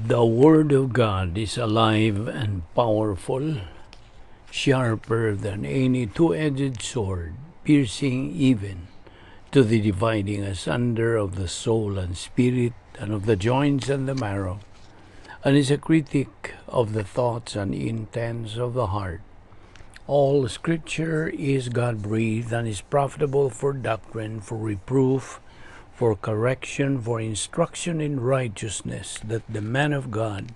The Word of God is alive and powerful, sharper than any two-edged sword, piercing even to the dividing asunder of the soul and spirit, and of the joints and the marrow, and is a critic of the thoughts and intents of the heart. All Scripture is God-breathed and is profitable for doctrine, for reproof, for correction, for instruction in righteousness, that the man of God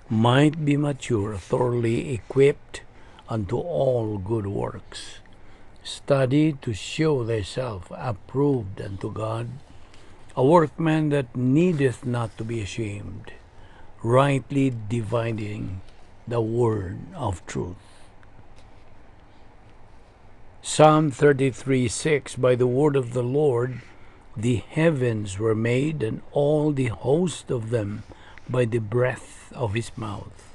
might be mature, thoroughly equipped unto all good works. Study to show thyself approved unto God, a workman that needeth not to be ashamed, rightly dividing the word of truth. Psalm 33:6, by the word of the Lord the heavens were made, and all the host of them by the breath of his mouth.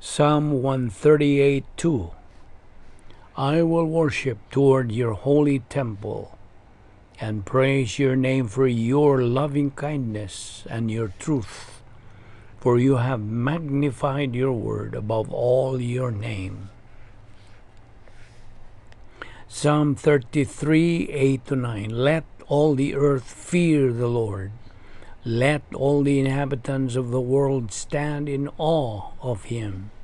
Psalm 138:2, I will worship toward your holy temple and praise your name for your loving kindness and your truth, for you have magnified your word above all your name. Psalm 33:8-9, let all the earth fear the Lord. Let all the inhabitants of the world stand in awe of him.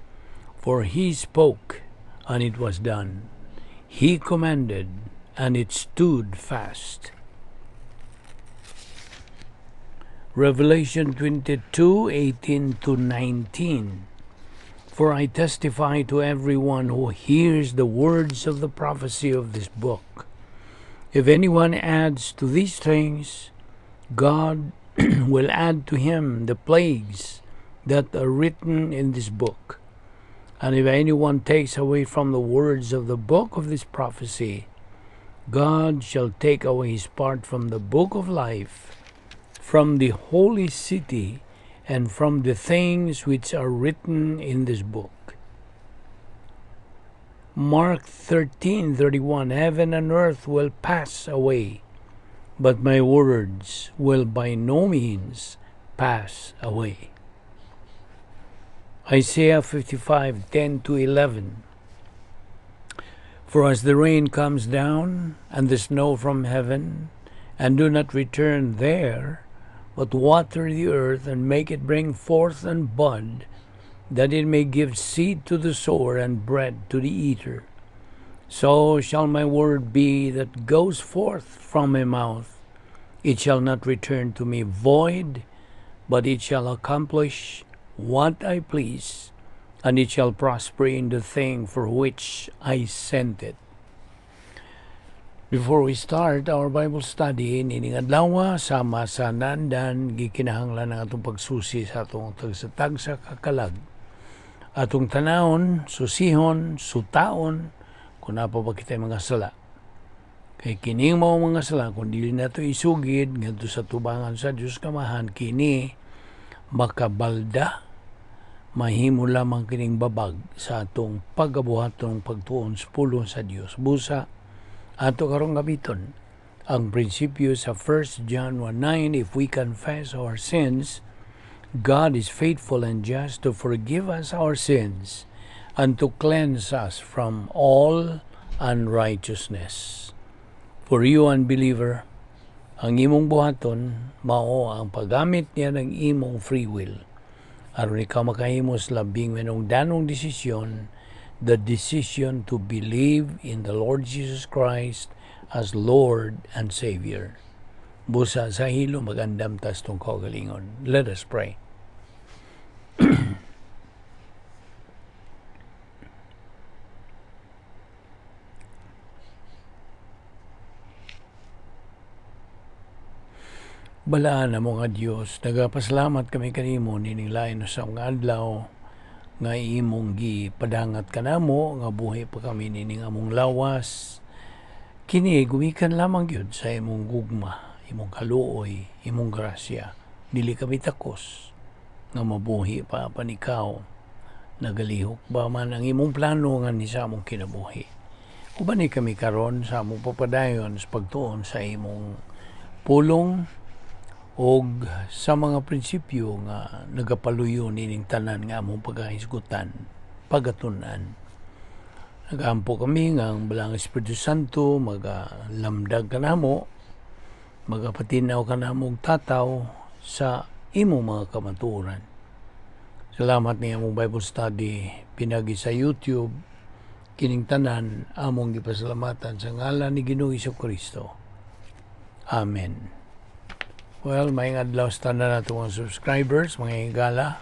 For he spoke, and it was done. He commanded, and it stood fast. Revelation 22:18-19. For I testify to everyone who hears the words of the prophecy of this book. If anyone adds to these things, God will add to him the plagues that are written in this book. And if anyone takes away from the words of the book of this prophecy, God shall take away his part from the book of life, from the holy city, and from the things which are written in this book. Mark 13:31, heaven and earth will pass away, but my words will by no means pass away. Isaiah 55:10-11. For as the rain comes down and the snow from heaven, and do not return there, but water the earth and make it bring forth and bud, that it may give seed to the sower and bread to the eater, so shall my word be that goes forth from my mouth. It shall not return to me void, but it shall accomplish what I please, and it shall prosper in the thing for which I sent it. Before we start our Bible study, nining adlaw sama sa nandan gikinahanglan ang atong pagsusi sa atong tagsatag sa kakalag. Atong tanawon, susihon, sutaon, kung napa ba kita mga sala. Kay kining mao mga sala, kung dili nato isugid ngadto sa tubangan sa Dios kamahan, kini makabalda, mahimo lamang kining babag sa atong pagabuhaton pagtuon sa pulong sa Dios. Busa ato karong gabiton ang prinsipyo sa 1 John 1:9, if we confess our sins, God is faithful and just to forgive us our sins and to cleanse us from all unrighteousness. For you, unbeliever, ang imong buhaton mao ang paggamit niya ng imong free will. Aron ikaw makahimos labing manungdanong desisyon, the decision to believe in the Lord Jesus Christ as Lord and Savior. Busa sa hilo magandam tas tong kaugalingon. Let us pray. Balaan na mga Diyos, nagapasalamat kami kanimo nining lain sa mga adlaw nga imong gipadangat kanamo nga buhay pa kami nining among lawas. Kini gumikan lamang gyud sa imong gugma, imong kaluoy, imong grasya. Dili kami takos nga mabuhi pa panikaw. Nagalihok ba man ang imong plano nga ni sa among kinabuhi. Ubani kami karon sa among papadayon sa pagtuon sa imong pulong, og sa mga prinsipyo nga nagapaluyo nining tanan nga among pagahisgutan, pagatunan. Nagampo kami nga ang Balang Espiritu Santo magalamdag kanamo, magapatinaw kanamo og tataw sa imong mga kamatuoran. Salamat ni among Bible study pinagi sa YouTube. Kining tanan among gipasalamatan sa ngalan ni Ginoong Jesucristo. Amen. Well, may adlaw sa tanan nato mga subscribers, mga higala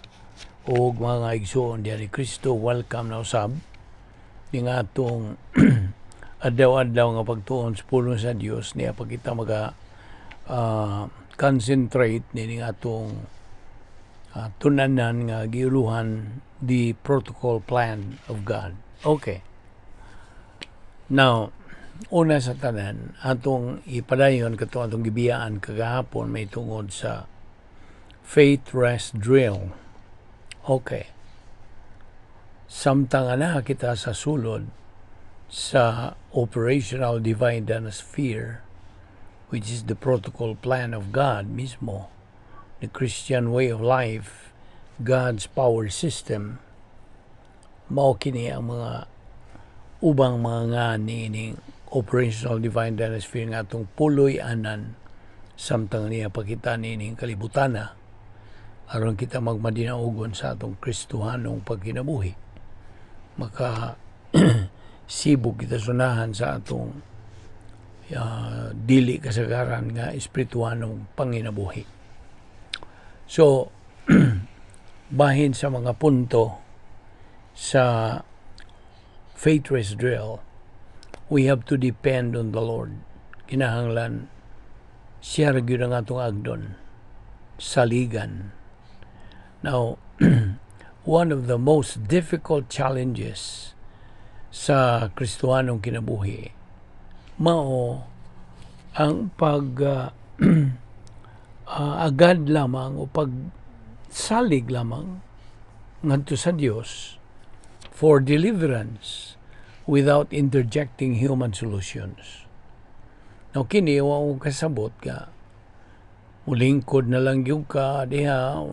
o mga igsoon diya ni Kristo. Welcome na usab ni nga atong adlaw-adlaw nga pagtuon sa pulong sa Dios niya pag kita maga concentrate ni nga atong tunanan nga giuluhan the protocol plan of God. Okay. Now, una sa tanan, atong ipadayon kato atong gibiyaan kagahapon may tungod sa faith rest drill. Okay. Samtang ana kita sa sulod sa operational divine sphere, which is the protocol plan of God mismo, the Christian way of life, God's power system, mao kini ang mga ubang mga nga nining operational divine sphere nga atong puloy anan samtang niya pakita nining kalibutana aron kita magmadinaugon sa atong Kristohanong pagkinabuhi. Maka sibog kita sunahan sa atong dili kasagaran nga espirituhanong panginabuhi. So, bahin sa mga punto sa faith rest drill, we have to depend on the Lord. Kinahanglan siya gyud ang atong agdon, saligan. Now, one of the most difficult challenges sa Kristohanong kinabuhi mao ang pag agad lamang o pagsalig lamang ngadto sa Dios for deliverance without interjecting human solutions. Now, kini wa mo kasabot ka, mulingkod na lang yung ka, diha,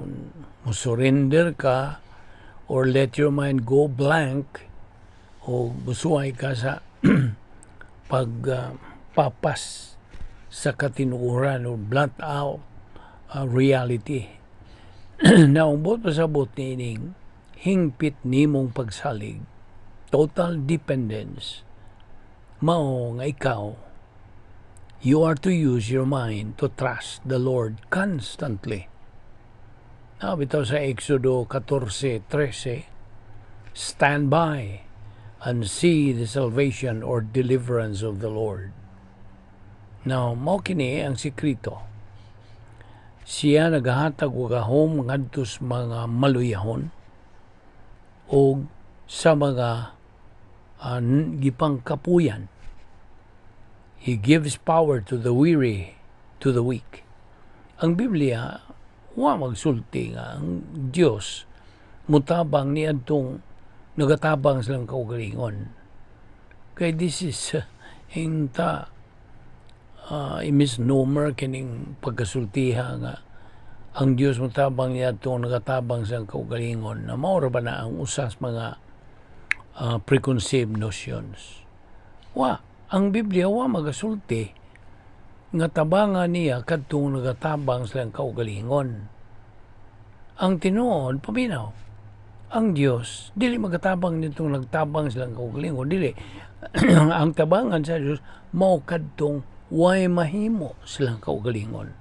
musurrender ka, or let your mind go blank, o busuay ka sa pagpapas sa katinuuran o blot out reality. Naumbot pasabot ni ining hingpit nimong pagsalig, total dependence, mao nga ikaw, you are to use your mind to trust the Lord constantly. Now, bitaw sa Exodo 14:13, stand by and see the salvation or deliverance of the Lord. Now, mao kini ang sikrito. Siya nagahatag og gahom ngadto sa mga maluyahon o sa mga gipangkapuyan. He gives power to the weary, to the weak. Ang Biblia, wa magsulti nga ang Dios mutabang ni adtong nagatabang silang kaugalingon. Kay this is hinta misnomer kining pagkasultiha nga ang Dios mutabang niya itong nagatabang sa kaugalingon na maura ba na ang usas mga preconceived notions. Ang Biblia wa magasulti nga tabangan niya kadtong nagatabang sa kaugalingon. Ang tinuod, paminaw, ang Dios dili magatabang nitong nagtabang silang kaugalingon, dili. Ang tabangan sa Dios mao kadtong way mahimo silang kaugalingon.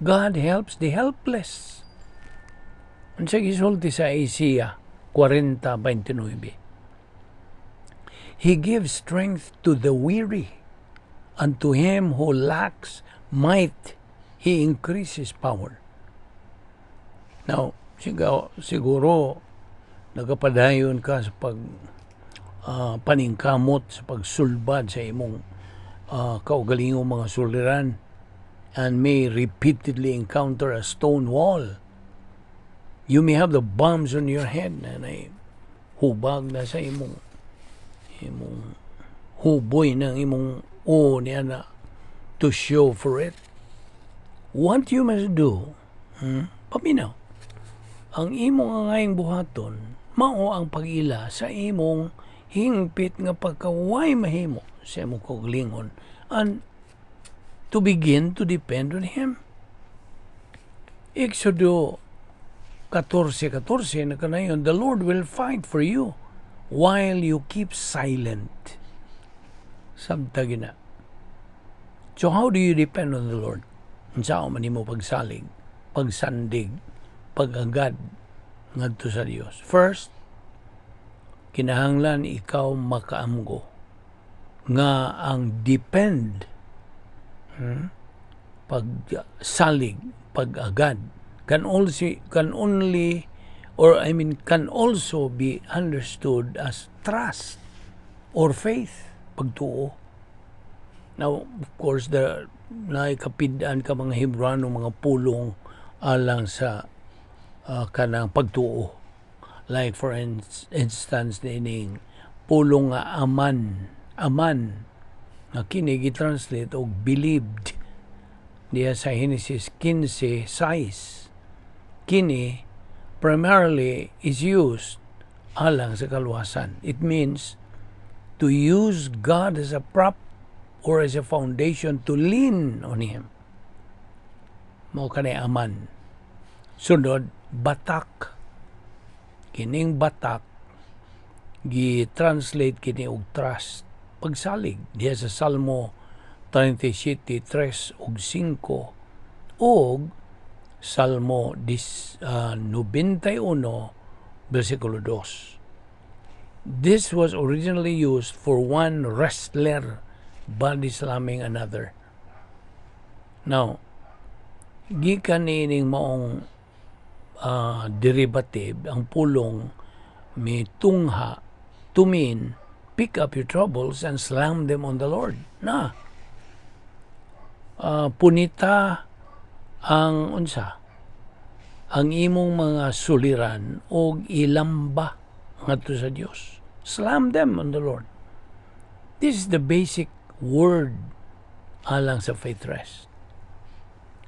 God helps the helpless. Ang sa gisulti sa Isaiah 40:29. He gives strength to the weary, and to him who lacks might, He increases power. Now, siguro nagapadayon ka sa paningkamot, sa pagsulbad sa imong kaugalingong mga suliran, and may repeatedly encounter a stone wall. You may have the bombs on your head na hubag na sa imong huboy ng imong niya na to show for it. What you must do, paminaw, ang imong angayang buhaton, mao ang pag-ila sa imong hingpit nga pagkaway mahimo sa imong kaugalingon, and to begin to depend on Him. Exodo 14:14 na kanayon, the Lord will fight for you while you keep silent. Sabta gina. So how do you depend on the Lord? Unsao man nimo pagsalig, pagsandig, pag-agad ngadto sa Dios. First, kinahanglan ikaw makaamgo nga ang depend, pagsalig, pag-agad can also be understood as trust or faith, pagtuo. Now, of course, naikapidaan ka mga Hebrano, mga pulong alang sa kanang pagtuo. Like for instance, nining pulong nga aman, nga kini gi-translate og believed diya sa Genesis 15:6. Kini primarily is used alang sa kaluwasan. It means to use God as a prop or as a foundation to lean on Him. Mao kanay aman. Sunod, batak. Kining batak gi-translate kini og trust, pagsalig diya sa Salmo 37:3 ug 5 og Salmo 91 versikulo 2. This was originally used for one wrestler body slamming another. Now, gikan niining maong derivative, ang pulong may tungha, to mean, pick up your troubles and slam them on the Lord. Na, punita ang ang imong mga suliran o ilamba ngadto sa Dios. Slam them on the Lord. This is the basic word alang sa faith rest.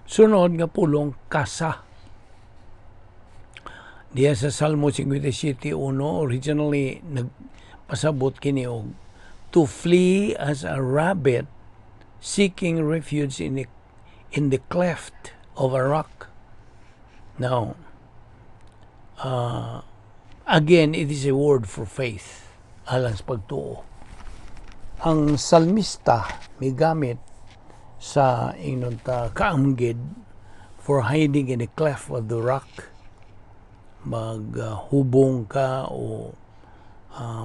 Sunod nga pulong, kasa. Diya sa Salmo 57:1, originally nagpasabot kini og to flee as a rabbit seeking refuge in the cleft of a rock. Now, again, it is a word for faith alang sa pagtuo. Ang salmista may gamit sa inunta kaamgid for hiding in the cleft of the rock. Maghubong ka o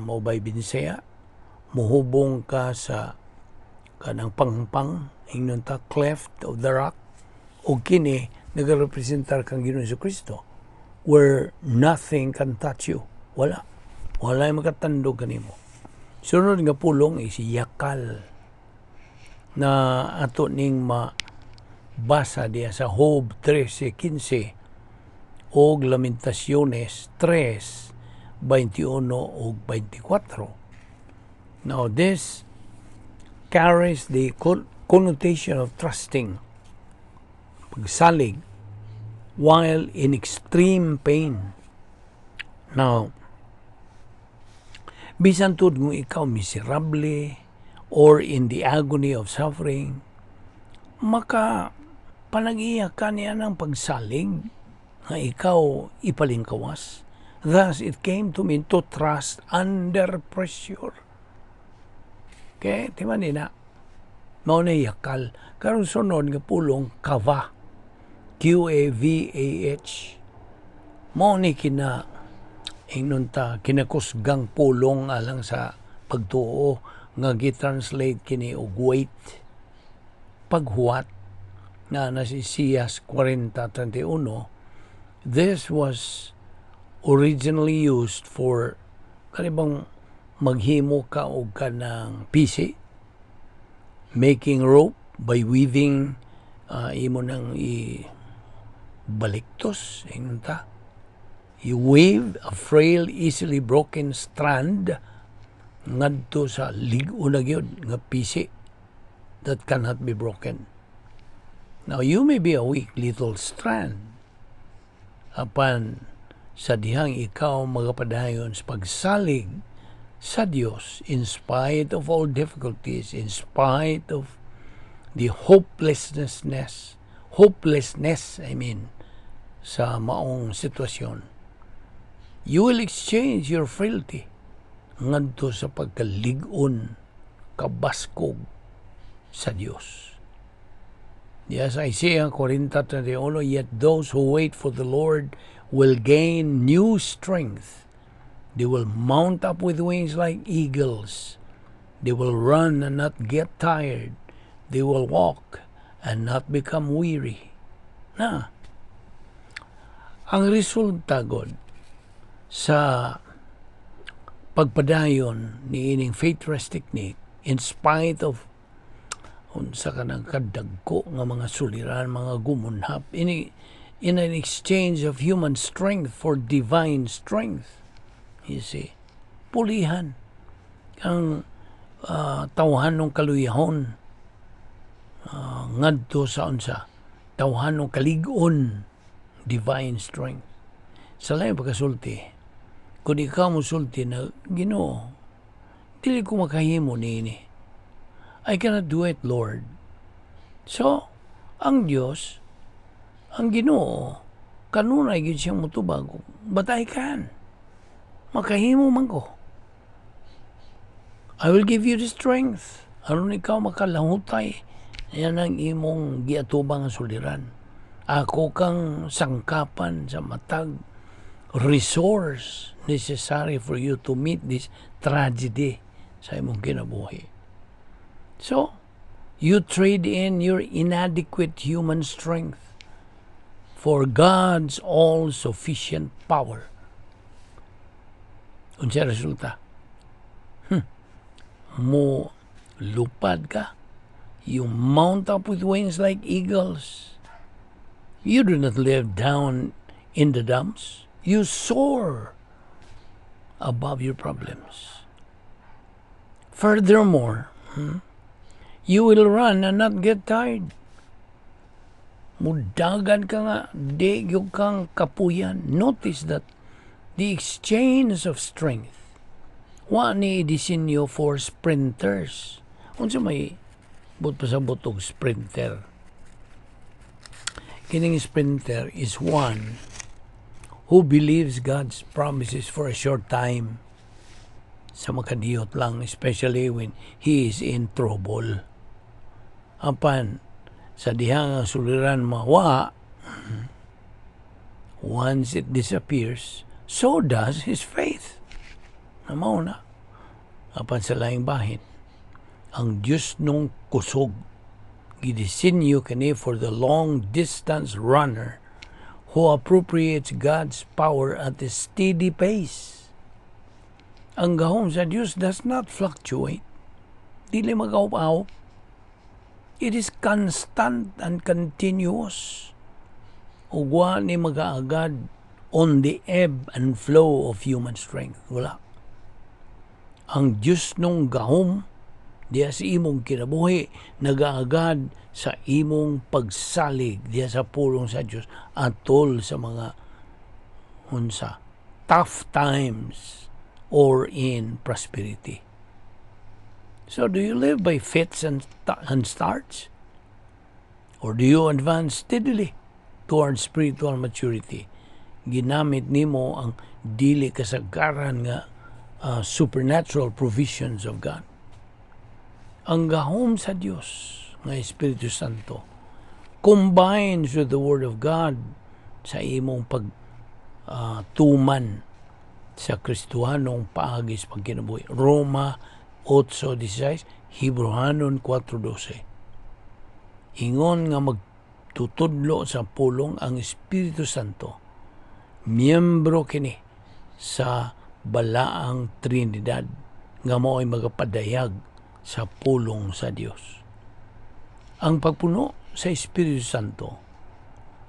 maubay binsaya, muhubong ka sa kanang pangpang, inunta cleft of the rock, o kini nagarepresentar kang Ginoong Jesucristo, where nothing can touch you. Wala yung makatandog kanimo. Sunod nga pulong is yakal, na ato ning mabasa diya sa Job 13:15 o Lamentaciones 3:21 o 24. Now this carries the connotation of trusting, pagsalig, while in extreme pain. Now, bisan tud kung ikaw miserable or in the agony of suffering, maka panag-iya ka niya ng pagsalig nga ikaw ipalingkawas. Thus, it came to mean to trust under pressure. Okay? Tima nina. Mao na yakal. Karon sunod nga pulong, kava. Qavah. Mao ni kinakusgang pulong alang sa pagtuo nga gitranslate kini og weight, paghuwat, na si Siyas 40:31. This was originally used for kanibang maghimo ka og kanang pisi, making rope by weaving, imo nang baliktos, inunta. You weave a frail, easily broken strand ngadto sa ligo na gyud nga pisi that cannot be broken. Now, you may be a weak little strand apan sa dihang ikaw magapadayon sa pagsalig sa Dios in spite of all difficulties, in spite of the hopelessness, sa maong sitwasyon. You will exchange your frailty ngadto sa pagkalig-on, kabaskog sa Dios. Yes, Isaiah 40:31, yet those who wait for the Lord will gain new strength. They will mount up with wings like eagles. They will run and not get tired. They will walk and not become weary. Na, ang resulta, God, sa pagpadayon ni ining faith rest technique, in spite of unsa ka nang kadagko nga mga suliran, mga gumunhap, in an exchange of human strength for divine strength. You see, pulihan ang tawhan ng kaluyahon ngadto sa unsa, tawhan ng kalig-on, divine strength. Sa lain pagkasulti, kung ikaw mo sulti na, Ginoo, dili ko makahimo niini. I cannot do it, Lord. So, ang Diyos, ang Ginoo, kanunay gyud siyang mutubag, but I can. Makahimo man ko. I will give you the strength. Aron ikaw makalahutay. Yan ang imong giatubang nga suliran. Ako kang sangkapan sa matag resource necessary for you to meet this tragedy sa imong kinabuhi. So, you trade in your inadequate human strength for God's all-sufficient power. Unsa resulta? Mo lupad ka. You mount up with wings like eagles. You do not live down in the dumps. You soar above your problems. Furthermore, you will run and not get tired. Mudagan ka nga, di yung kang kapuyan. Notice that the exchange of strength, wa ni disenyo for sprinters. Unsa may pasabot og sprinter? Kining sprinter is one who believes God's promises for a short time. Sa makadiyot lang, especially when he is in trouble. Apan, sa dihang suliran mawa, once it disappears, so does his faith. Namaw na. Apan sa laing bahin, ang Diyos nung kusog, gidisenyo kani for the long-distance runner who appropriates God's power at a steady pace. Ang gahom sa Diyos does not fluctuate. Dili magaw-aw. It is constant and continuous. Ugwa ni magaagad on the ebb and flow of human strength. Wala. Ang Diyos nung gahom, diya sa imong kinabuhi, nagaagad sa imong pagsalig diya sa pulong sa Diyos atol sa mga tough times or in prosperity. So do you live by fits and starts? Or do you advance steadily towards spiritual maturity? Ginamit nimo ang dili kasagaran nga supernatural provisions of God. Ang gahom sa Diyos nga Espiritu Santo combines with the Word of God sa imong pagtuman sa Kristohanong paagis pagkinabuhi. Roma 8:16, Hebrewanon 4:12. Ingon nga magtutudlo sa pulong ang Espiritu Santo, miyembro kini sa balaang Trinidad nga mao'y magapadayag sa pulong sa Dios. Ang pagpuno sa Espiritu Santo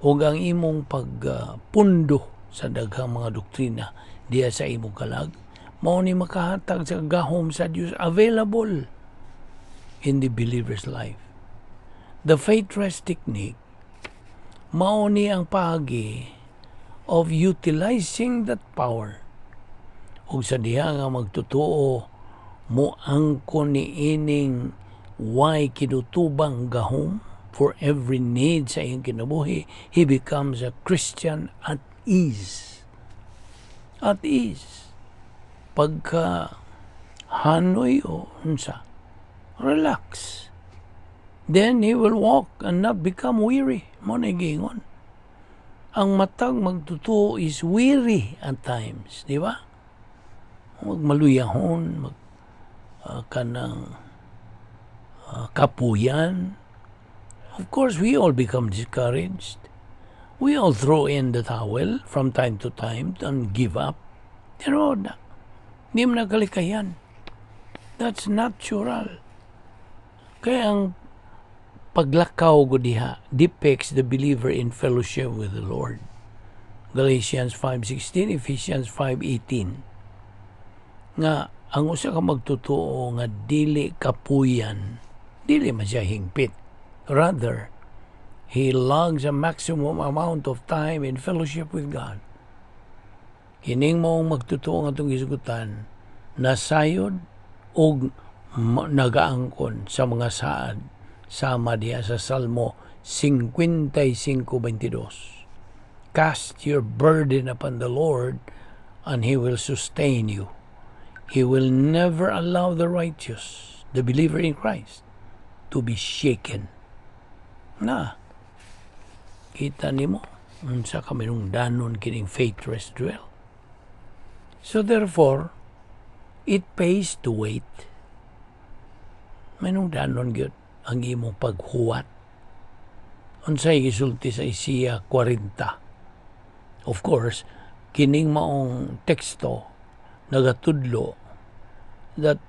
o ang imong pagpundo sa daghang mga doktrina diya sa imong kalag, mao ni makahatag sa gahom sa Dios available in the believer's life. The faith rest technique mao ni ang pagi of utilizing that power. Ug sa diha nga magtutuo mo angkon ni ining why kinutubang gahom for every need sa iyang kinabuhi, he becomes a Christian at ease. At ease. Pagka hanoy o unsa, relax. Then he will walk and not become weary. Mo na gingon. Ang matag magtutuo is weary at times, di ba? Magmaluyahon, kanang kapuyan. Of course, we all become discouraged. We all throw in the towel from time to time and give up. Pero hindi mo nakalikayan. That's natural. Kaya ang paglakaw ko diha depicts the believer in fellowship with the Lord. Galatians 5:16, Ephesians 5:18. Nga ang usa ka magtutuo nga dili kapuyan, dili man siya hingpit. Rather, he logs a maximum amount of time in fellowship with God. Kining moong magtutuo nga itong isgutan, nasayod o nagaangkon sa mga saad sama diya sa Salmo 55:22. Cast your burden upon the Lord and He will sustain you. He will never allow the righteous, the believer in Christ, to be shaken. Na, kita nimo unsa kami nung danon kining faith rest dwell. So therefore, it pays to wait. May nung danon gyud ang imong paghuwat. Unsay gisulti sa Isaiah 40. Of course, kining maong teksto nagatudlo that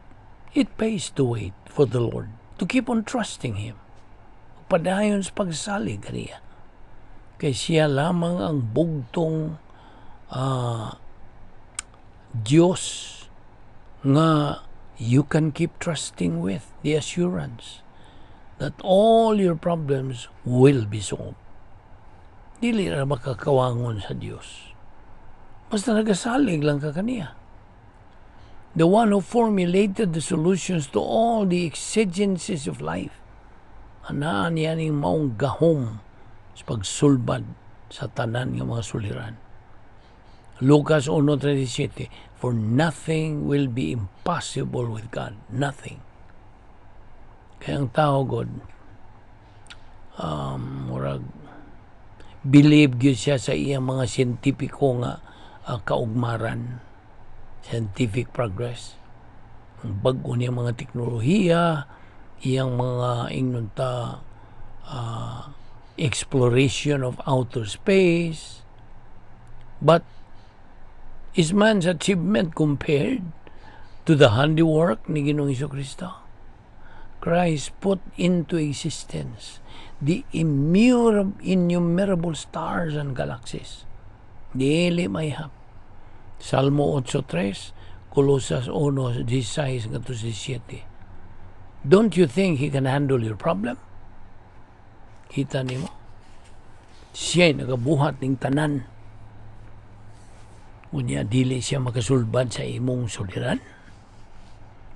it pays to wait for the Lord, to keep on trusting Him. Padayon sa pagsalig kaniya. Kay siya lamang ang bugtong Diyos nga you can keep trusting with, the assurance that all your problems will be solved. Dili na makakawangon sa Diyos. Basta nagasalig lang ka kaniya. The one who formulated the solutions to all the exigencies of life. Anaan yan yung maong gahom sa pagsulbad sa tanan ng mga suliran. Lucas 1:37, for nothing will be impossible with God. Nothing. Kaya ang tao, God, murag, believe gyud siya sa iyang mga siyentipiko nga kaugmaran, scientific progress. Ang bago niya mga teknolohiya, iyang mga inunta exploration of outer space. But is man's achievement compared to the handiwork ni Ginoong Jesucristo? Christ put into existence the innumerable stars and galaxies. Dili mayhap. Salmo 8:3, Colosas 1:16-17. Don't you think He can handle your problem? Kita nimo? Siya nagabuhat ng tanan. Unya dili siya makasulbad sa imong suliran.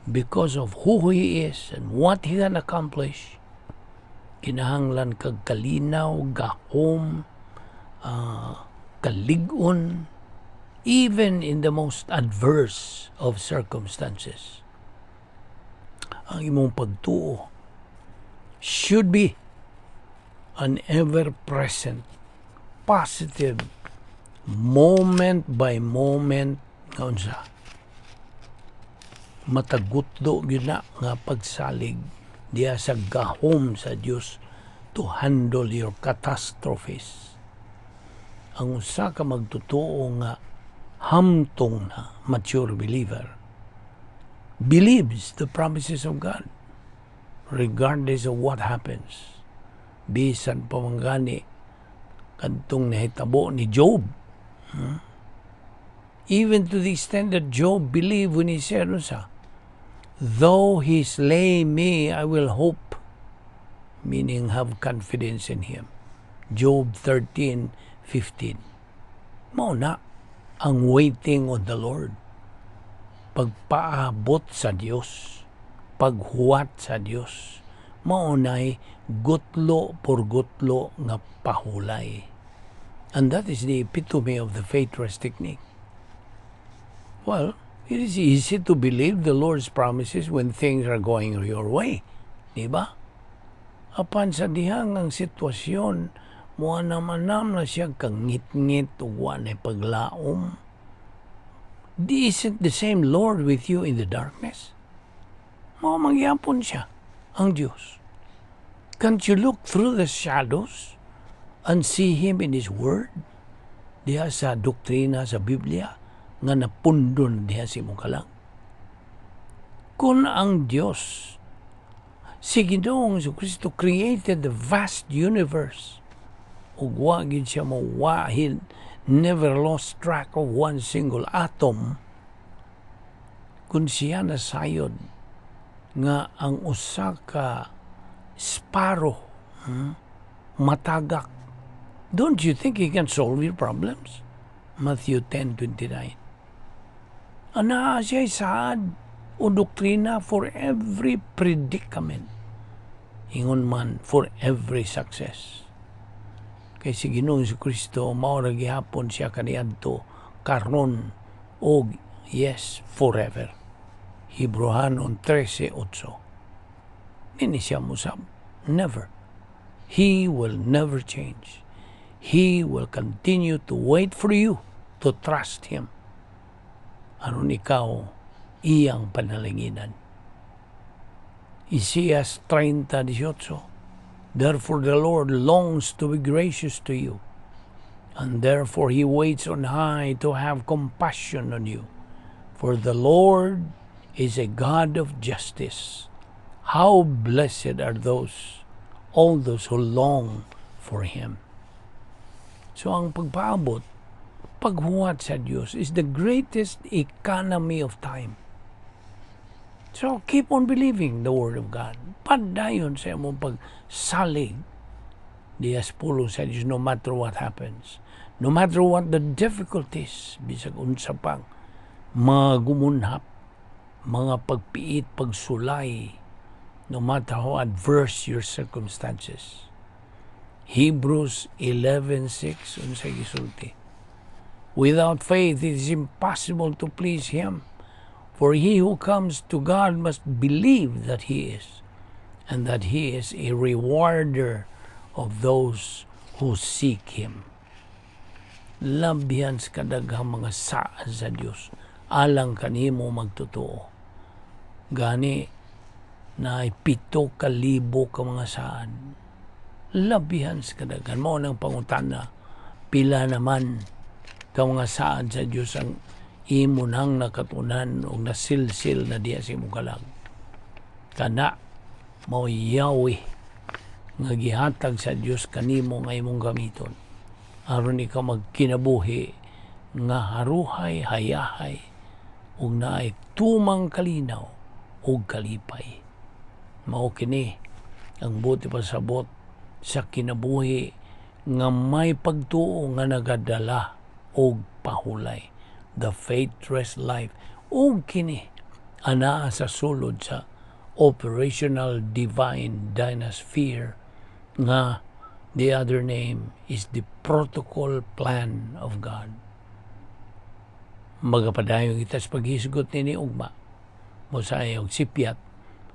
Because of who He is and what He can accomplish, kinahanglan kag kalinaw, gahom, kalig-on, even in the most adverse of circumstances. Ang imong pagtuo should be an ever-present, positive, moment-by-moment nga unsa. Matagutdo gyud na nga pagsalig diya sa gahom sa Dios to handle your catastrophes. Ang usa ka magtutuo nga hamtong na mature believer believes the promises of God regardless of what happens. Bisan pa man gani kadtong nahitabo ni Job. Even to the extent that Job believed when he said, though He slay me, I will hope. Meaning have confidence in Him. Job 13:15. Mao na ang waiting on the Lord. Pagpaabot sa Dios, paghuwat sa Dios, mao nay gutlo por gutlo nga pahulay. And that is the epitome of the faith rest technique. Well, it is easy to believe the Lord's promises when things are going your way. Diba? Apan sa dihang ang sitwasyon, mua naman na siya kang ngit-ngit o wanay paglaom. Isn't the same Lord with you in the darkness? Mga magyapon siya, ang Diyos. Can't you look through the shadows and see Him in His Word? Diha sa doktrina sa Biblia, nga napundon diha si mong kalang. Kung ang Diyos, si Ginoong Jesucristo created the vast universe, ug wa gid siya mawahid, never lost track of one single atom, kung siya nasayod nga ang usa ka sparrow matagak, don't you think He can solve your problems? Matthew 10:29. Ana siya saad o doktrina for every predicament, ingon man for every success. Kay si Ginoong Jesucristo mao ra gihapon siya kaniadto karon og yes forever. Hebrehanon 13:8. Dini siya musab. Never. He will never change. He will continue to wait for you to trust Him. Aron ikaw iyang panalinginan. Isaias 30:18. Therefore the Lord longs to be gracious to you, and therefore He waits on high to have compassion on you. For the Lord is a God of justice. How blessed are all those who long for Him. So ang pagpaabot, paghuwat sa Diyos is the greatest economy of time. So keep on believing the Word of God. Padayon sa imong pagsalig diyas pulo sa Diyos, no matter what happens. No matter what the difficulties, bisag unsa pang mga gumunhap, mga pagpiit, pagsulay, no matter how adverse your circumstances. Hebrews 11:6 unsay gisulti. Without faith it is impossible to please Him. For he who comes to God must believe that He is, and that He is a rewarder of those who seek Him. Labihan sa kadaghang mga saad sa Dios, alang kanimo magtotoo. Gani na 7,000 ka mga saad. Labihan sa kadaghan. Mao nang pangutana, pila naman ka mga saad sa Dios ang imo nang nakatunan o nasilsil na diya si mukalag. Kana mao Yahweh nga gihatag sa Dios kanimo nga imong gamiton aron ikaw magkinabuhi nga haruhay, hayahay ug naay tumang kalinaw ug kalipay. Mao kini ang buti pasabot sa kinabuhi nga may pagtuo nga nagadala og pahulay. The faith-rest life. O kini, anaa sa sulod sa operational divine dynasphere nga the other name is the protocol plan of God. Magapadayon kita sa paghisgot nini ugma. Musayog sipyat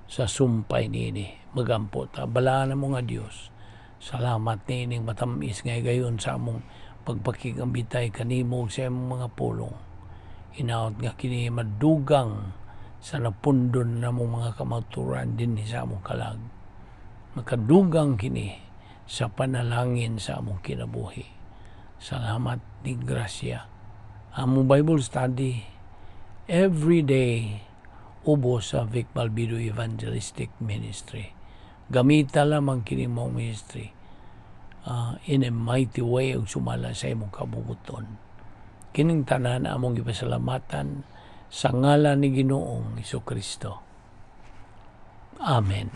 sa sumpay nini. Magampo ta. Balaan na mo nga Diyos. Salamat nining matamis ngay gayon sa among pagpakigambitay kanimo sa among mga pulong. Inaot nga kini madugang sa napundon na mong mga kamaturan din sa among kalag. Makadugang kini sa panalangin sa among kinabuhi. Salamat ni grasya. Among Bible study every day ubos sa Vic Balbido Evangelistic Ministry. Gamita lamang kini mong ministry in a mighty way ug sumala sa imong kabubuton. Kining tanan among gipasalamatan sa ngalan ni Ginoong Jesucristo. Amen.